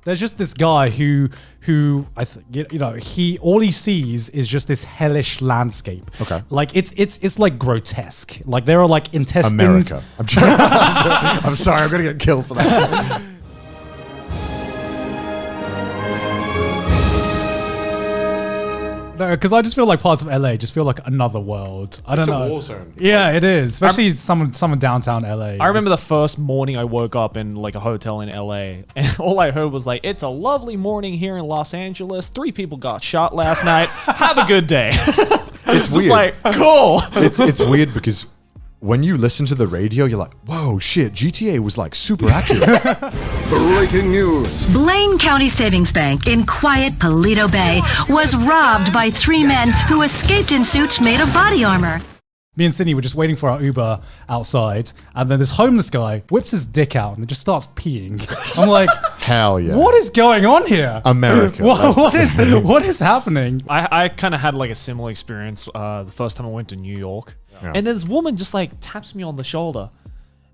There's just this guy who I think all he sees is just this hellish landscape. Okay. Like it's like grotesque. Like there are like intestines. America. I'm sorry, I'm gonna get killed for that. No, because I just feel like parts of LA just feel like another world. I don't know. It's a war zone. Yeah, it is. Especially someone downtown LA. I remember the first morning I woke up in like a hotel in LA, and all I heard was like, "It's a lovely morning here in Los Angeles. 3 people got shot last night. Have a good day." It's just weird. like, cool. It's weird because when you listen to the radio, you're like, whoa, shit, GTA was like super accurate. Breaking news. Blaine County Savings Bank in quiet Paleto Bay was robbed by 3 men who escaped in suits made of body armor. Me and Sydney were just waiting for our Uber outside, and then this homeless guy whips his dick out and just starts peeing. I'm like, Hell yeah. what is going on here? America. What is happening? I kind of had like a similar experience the first time I went to New York. Yeah. And then this woman just like taps me on the shoulder.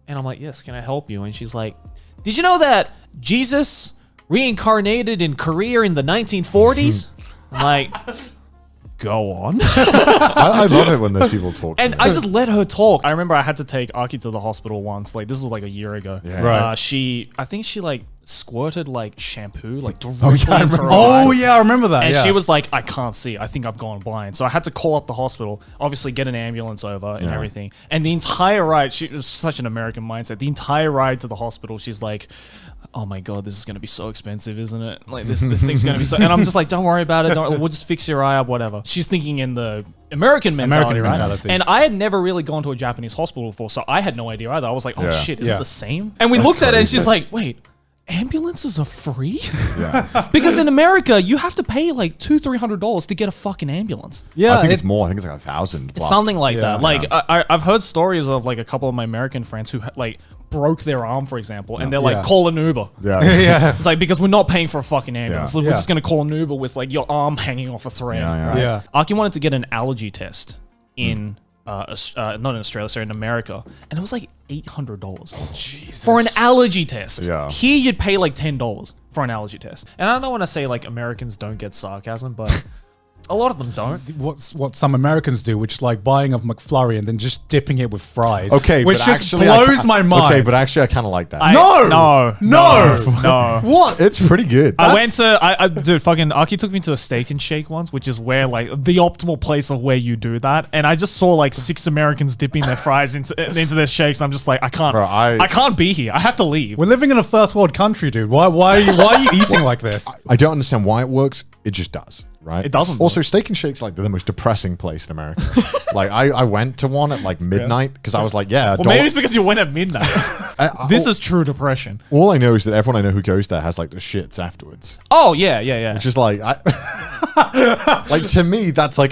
And I'm like, yes, can I help you? And she's like, did you know that Jesus reincarnated in Korea in the 1940s? I'm like, go on. I love it when those people talk to And me. I just let her talk. I remember I had to take Aki to the hospital once. Like, this was like a year ago. Yeah. Right. I think she like squirted like shampoo like directly into her Oh eye. yeah, I remember that. And yeah. she was like, I can't see. I think I've gone blind. So I had to call up the hospital, obviously get an ambulance over and everything. And the entire ride, she was such an American mindset. The entire ride to the hospital, she's like, oh my God, this is going to be so expensive, isn't it? Like this thing's going to be so, and I'm just like, don't worry about it. We'll just fix your eye up, whatever. She's thinking in the American mentality, right? And I had never really gone to a Japanese hospital before, so I had no idea either. I was like, oh shit, is it the same? And we looked at it and she's like, wait, ambulances are free? Yeah. Because in America, you have to pay like $200-300 to get a fucking ambulance. yeah, I think it's more. I think it's like 1,000 plus. Something like Yeah. that. Like I've heard stories of like a couple of my American friends who like broke their arm, for example, and they're like, Yeah. call an Uber. Yeah. yeah. It's like, because we're not paying for a fucking ambulance. Yeah. So we're Yeah. just going to call an Uber with like your arm hanging off a thread. Yeah, Right? yeah. Aki wanted to get an allergy test in, not in Australia, sorry, in America. And it was like $800 for an allergy test. Yeah. Here you'd pay like $10 for an allergy test. And I don't want to say like Americans don't get sarcasm, but a lot of them don't. What some Americans do, which is like buying a McFlurry and then just dipping it with fries. Okay, which but just actually, blows my mind. Okay, but actually, I kind of like that. No. What? It's pretty good. I went to, dude, fucking Aki took me to a Steak and Shake once, which is where like the optimal place of where you do that. And I just saw like 6 Americans dipping their fries into their shakes. And I'm just like, I can't, Bro, I can't be here. I have to leave. We're living in a first world country, dude. Why are you eating like this? I don't understand why it works. It just does, right? It doesn't Also, Steak and Shake's like the most depressing place in America. Like I went to one at like midnight because I was like, yeah. Well, maybe it's because you went at midnight. This all, is true depression. all I know is that everyone I know who goes there has like the shits afterwards. Oh yeah. Which is like, like to me, that's like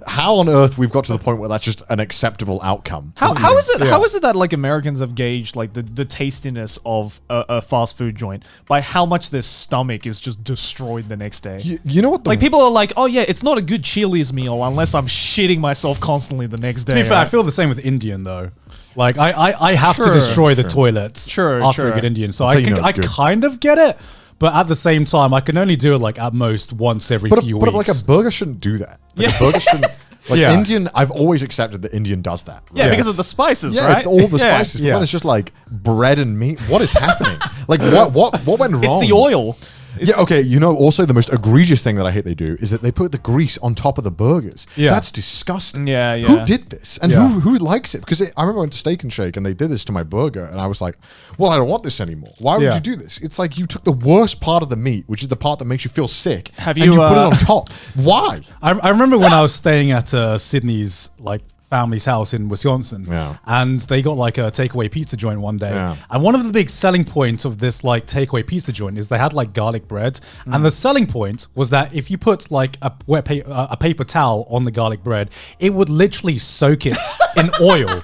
how on earth we've got to the point where that's just an acceptable outcome. How is it? How is it that like Americans have gauged like the tastiness of a fast food joint by how much their stomach is just destroyed the next day? You know what? Like people are like, oh yeah, it's not a good Chili's meal unless I'm shitting myself constantly the next day. To be fair, I right? feel the same with Indian though. Like I have to True. destroy the toilets True, after true. a good Indian. So That's how I you know I it's good. kind of get it, but at the same time, I can only do it like at most once every few but weeks. like a burger shouldn't do that. Like Yeah. a burger shouldn't. Like Yeah. Indian, I've always accepted that Indian does that. Yeah, right? because of the spices, Yeah, right? it's all the spices. But Yeah. when it's just like bread and meat, what is happening? Like what went wrong? It's the oil. Yeah, okay. You know, also the most egregious thing that I hate they do is that they put the grease on top of the burgers. Yeah. That's disgusting. Yeah. Who did this? And Yeah. who likes it? Because I remember I went to Steak and Shake and they did this to my burger and I was like, well, I don't want this anymore. Why would Yeah. you do this? It's like you took the worst part of the meat, which is the part that makes you feel sick, Have and you, you put it on top. Why? I remember when I was staying at Sydney's like family's house in Wisconsin, Yeah. and they got like a takeaway pizza joint one day. Yeah. And one of the big selling points of this like takeaway pizza joint is they had like garlic bread, and the selling point was that if you put like a paper towel on the garlic bread, it would literally soak it in oil.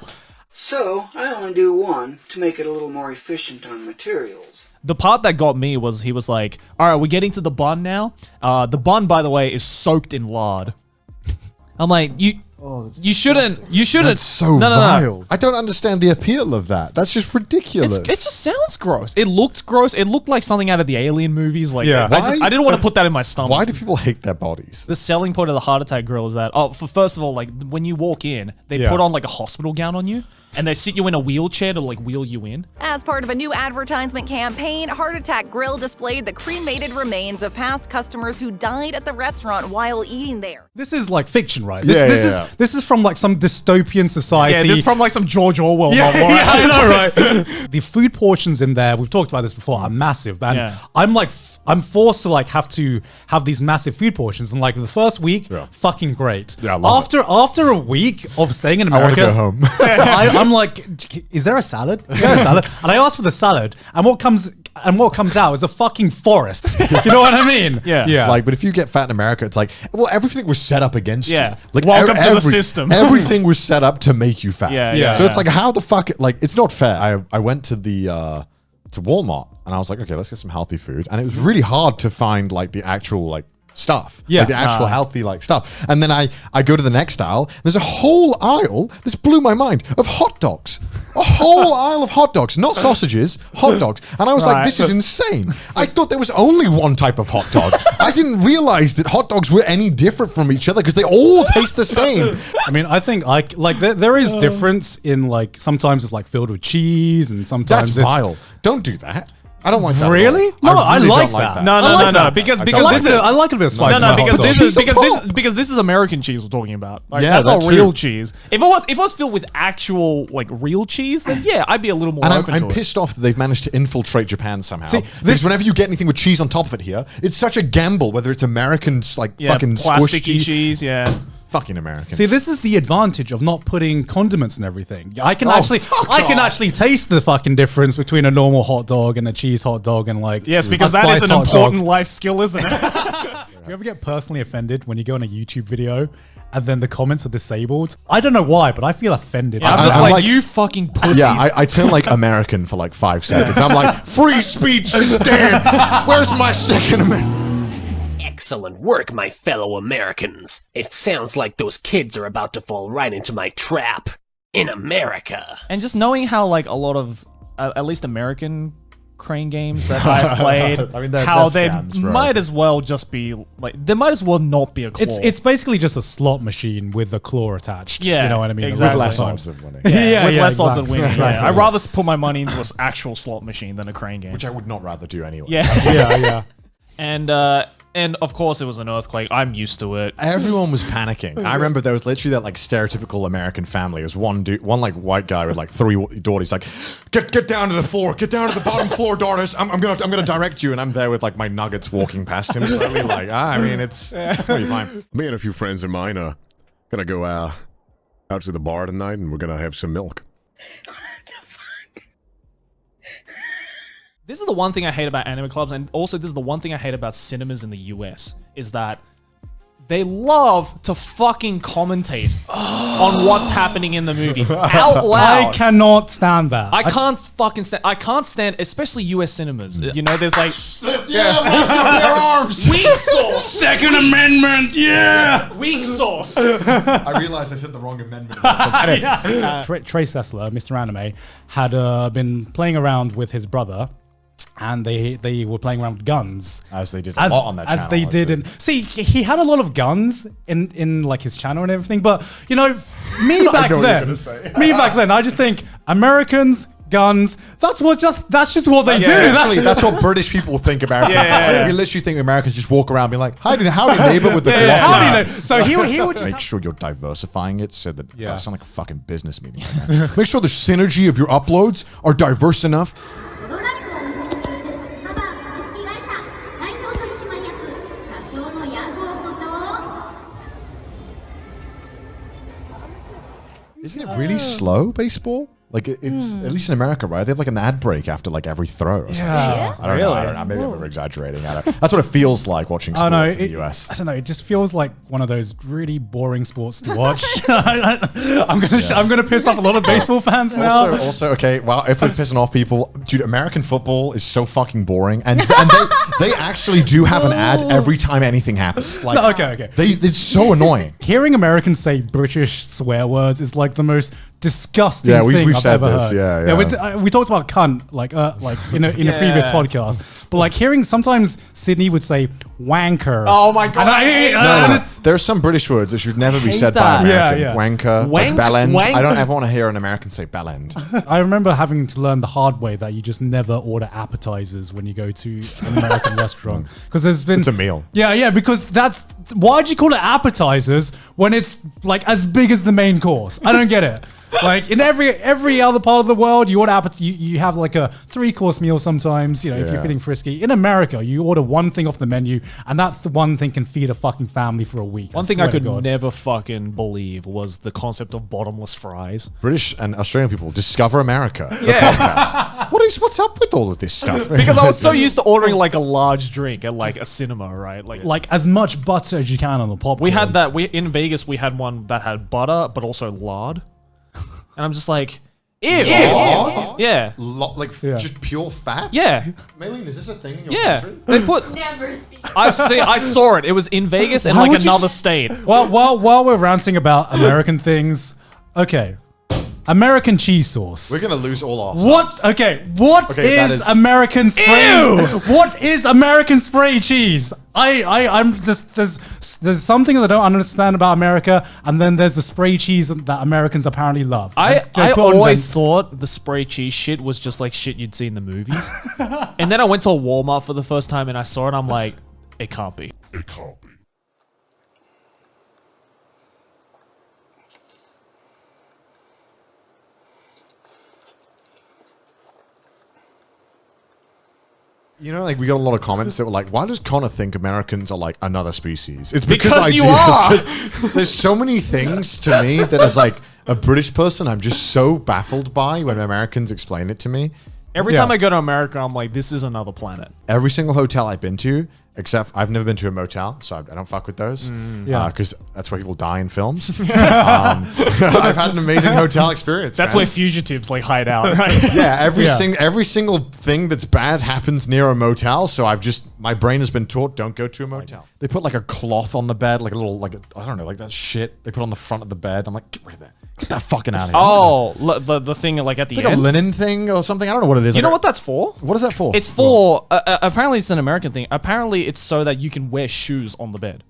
So, I only do one to make it a little more efficient on materials. The part that got me was he was like, all right, we're getting to the bun now. The bun, by the way, is soaked in lard. I'm like, You shouldn't. That's so vile. I don't understand the appeal of that. That's just ridiculous. It just sounds gross. It looked gross. It looked like something out of the Alien movies. Like, Yeah. I didn't want to put that in my stomach. Why do people hate their bodies? The selling point of the heart attack grill is that, first of all, like when you walk in, they put on like a hospital gown on you, and they sit you in a wheelchair to like wheel you in. As part of a new advertisement campaign, Heart Attack Grill displayed the cremated remains of past customers who died at the restaurant while eating there. This is like fiction, right? Yeah, This is from like some dystopian society. Yeah, this is from like some George Orwell Yeah, novel. yeah, I know, right? The food portions in there, we've talked about this before, are massive, man. Yeah. I'm forced to like have these massive food portions, and like the first week, fucking great. Yeah, I love after a week of staying in I want America, to go home. I'm like, is there a salad? Is there a salad? And I asked for the salad, and what comes out is a fucking forest. You know what I mean? Yeah. Like, but if you get fat in America, it's like, well, everything was set up against Yeah. you. Like, Welcome to the system. Everything was set up to make you fat. Yeah. So it's like, how the fuck? Like, it's not fair. I went to to Walmart, and I was like, okay, let's get some healthy food, and it was really hard to find like the actual like stuff. Yeah. Like the actual healthy like stuff. And then I go to the next aisle. There's a whole aisle. This blew my mind of hot dogs. A whole aisle of hot dogs, not sausages, hot dogs. And I was like, this is insane. I thought there was only one type of hot dog. I didn't realize that hot dogs were any different from each other because they all taste the same. I mean, I think there is difference in like sometimes it's like filled with cheese, and sometimes That's vile. Don't do that. I don't like that. Really? At all. No, I really like don't like that. that. No, I no, like no, that. no. Because I this like is I like a bit of spice. No, in my because hot this dog. is because this is American cheese we're talking about. Like, Yeah, that's not that real too. cheese. If it was filled with actual like real cheese, then yeah, I'd be a little more And open I'm to it. pissed off that they've managed to infiltrate Japan somehow. See, because this- whenever you get anything with cheese on top of it here, it's such a gamble, whether it's American, like Yeah, fucking squished plasticky cheese. Yeah. Fucking Americans. See, this is the advantage of not putting condiments and everything. I can fuck off. actually taste the fucking difference between a normal hot dog and a cheese hot dog, and like Yes, because a that is spice an hot important dog. life skill, isn't it? Do you ever get personally offended when you go on a YouTube video and then the comments are disabled? I don't know why, but I feel offended. I'm by just that. I'm like, like- you fucking pussies. yeah, I turn like American for like 5 seconds. I'm like, free speech is dead. Where's my Second Amendment? Excellent work, my fellow Americans. It sounds like those kids are about to fall right into my trap. In America. And just knowing how like a lot of at least American crane games that I've played, I mean, they're how they scams, bro. might as well just be like, there might as well not be a claw. It's basically just a slot machine with a claw attached. Yeah, You know what I mean? exactly. With Exactly. less odds of winning. with less odds of exactly. winning. Exactly. Yeah. I'd rather put my money into an actual slot machine than a crane game. Which I would not rather do anyway. Yeah. Yeah. And of course it was an earthquake. I'm used to it. Everyone was panicking. I remember there was literally that like stereotypical American family. It was one dude, one like white guy with like 3 daughters. Like, get down to the floor, get down to the bottom floor, daughters. I'm gonna direct you. And I'm there with like my nuggets walking past him. Slowly, like, I mean, it's gonna be fine. Me and a few friends of mine are gonna go out to the bar tonight, and we're gonna have some milk. This is the one thing I hate about anime clubs, and also this is the one thing I hate about cinemas in the US, is that they love to fucking commentate on what's happening in the movie out loud. I cannot stand that. I can't fucking stand. I can't stand, especially US cinemas. You know, there's like Their arms. weak sauce, Second Amendment, yeah! weak sauce. I realized I said the wrong amendment. Trace Sessler, Mr. Anime, had been playing around with his brother, and they were playing around with guns. As they did a lot on that channel. As they did. And see, he had a lot of guns in like his channel and everything, but you know, me back know what you're then, gonna say. me back then, I just think Americans, guns, that's just what they do. Actually, that's what British people think Americans are. We literally think Americans just walk around being like, howdy neighbor with the Glock. How do you know? So he would just Make sure you're diversifying it so that I sound like a fucking business meeting right now. Make sure the synergy of your uploads are diverse enough. Isn't it really slow, baseball? Like it's at least in America, right? They have like an ad break after like every throw. Or something. Yeah. I don't know. Maybe I'm over exaggerating. That's what it feels like watching sports in the US. I don't know. It just feels like one of those really boring sports to watch. I'm gonna piss off a lot of baseball fans now. Also, okay. Well, if we're pissing off people, dude, American football is so fucking boring, and they actually do have an ad every time anything happens. Like, No, okay. It's so annoying. Hearing Americans say British swear words is like the most disgusting Yeah, we've thing I've said ever this. heard. Yeah. We talked about cunt like in a previous podcast, but like hearing sometimes Sydney would say wanker. Oh my God, I hate No. There are some British words that should never be said by that. American. Yeah. Wanker, Wank- bellend. wank- I don't ever want to hear an American say bellend. I remember having to learn the hard way that you just never order appetizers when you go to an American restaurant because there's been It's a meal. Yeah, because why'd you call it appetizers when it's like as big as the main course? I don't get it. Like in every other part of the world, you order you have like a 3-course meal sometimes. You know, if you're Yeah. feeling frisky. In America, you order one thing off the menu, and that one thing can feed a fucking family for a week. One thing I swear to could God. never fucking believe was the concept of bottomless fries. British and Australian people discover America. the Yeah. podcast. What's up with all of this stuff? Because I was so used to ordering like a large drink at like a cinema, right? Like as much butter as you can on the popcorn. we had that. In Vegas, we had one that had butter, but also lard. And I'm just like, ew. Lard? Yeah. Just pure fat? Yeah. Maylene, is this a thing in your Yeah. country? They put. Never seen. I saw it. It was in Vegas and Why like would you another just- state. Well, while we're ranting about American things, okay, American cheese sauce. We're going to lose all our What? Okay, what Okay, that is is- American spray? Ew! What is American spray cheese? I'm just there's something that I don't understand about America, and then there's the spray cheese that Americans apparently love. I They put on always them- thought the spray cheese shit was just like shit you'd see in the movies. And then I went to a Walmart for the first time and I saw it. I'm like, it can't be. It can't be. You know, like we got a lot of comments that were like, "Why does Connor think Americans are like another species?" It's Because you do. are. It's 'cause there's so many things to me that as like a British person, I'm just so baffled by when Americans explain it to me. Every Yeah. time I go to America, I'm like, this is another planet. Every single hotel I've been to, except I've never been to a motel, so I don't fuck with those. Yeah. Because that's where people die in films. I've had an amazing hotel experience. That's man. where fugitives like hide out, right? Yeah, every Yeah. single thing that's bad happens near a motel. So my brain has been taught, don't go to a motel. They put like a cloth on the bed, like a little, I don't know, like that shit they put on the front of the bed. I'm like, get rid of that. Get that fucking out of here. Oh, the thing like at the it's like end. a linin thing or something. I don't know what it is. You know Like what that's for? What is that for? It's for apparently it's an American thing. Apparently it's so that you can wear shoes on the bed.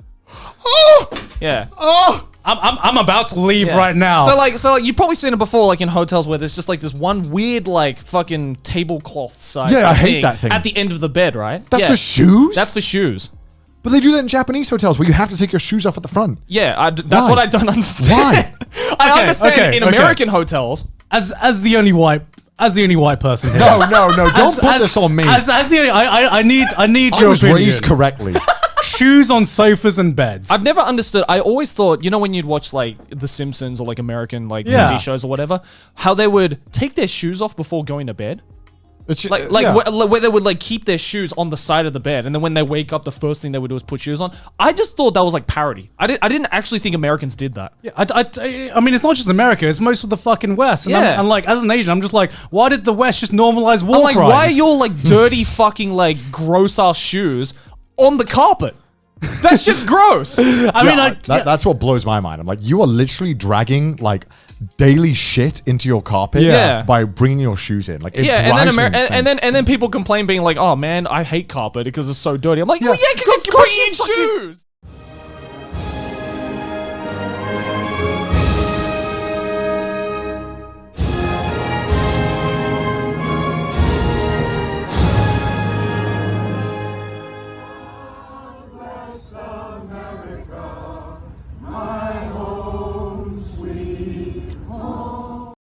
Oh! Yeah. Oh! I'm about to leave Yeah. right now. So like you've probably seen it before, like in hotels where there's just like this one weird like fucking tablecloth size. Yeah, I hate that thing. at the end of the bed, right? That's Yeah. for shoes? That's for shoes. But they do that in Japanese hotels where you have to take your shoes off at the front. Yeah, that's Why? what I don't understand. Why? I Okay, understand okay, in okay. American hotels. as the only white person here. No, don't put this on me. As the only, I need I your was opinion. raised correctly. Shoes on sofas and beds. I've never understood. I always thought, you know, when you'd watch like The Simpsons or like American like Yeah. TV shows or whatever, how they would take their shoes off before going to bed. It's Like Yeah. where they would like keep their shoes on the side of the bed, and then when they wake up, the first thing they would do is put shoes on. I just thought that was like parody. I didn't actually think Americans did that. Yeah, I mean, it's not just America; it's most of the fucking West. And, Yeah. and like, as an Asian, I'm just like, why did the West just normalize war I'm like, crimes? why are your like dirty fucking like gross ass shoes on the carpet? That shit's gross. I mean, that's what blows my mind. I'm like, you are literally dragging like daily shit into your carpet Yeah. by bringing your shoes in. Like, it Yeah, drives me and insane. then people complain being like, "Oh man, I hate carpet because it's so dirty." I'm like, Yeah. well, yeah, because if you put in shoes.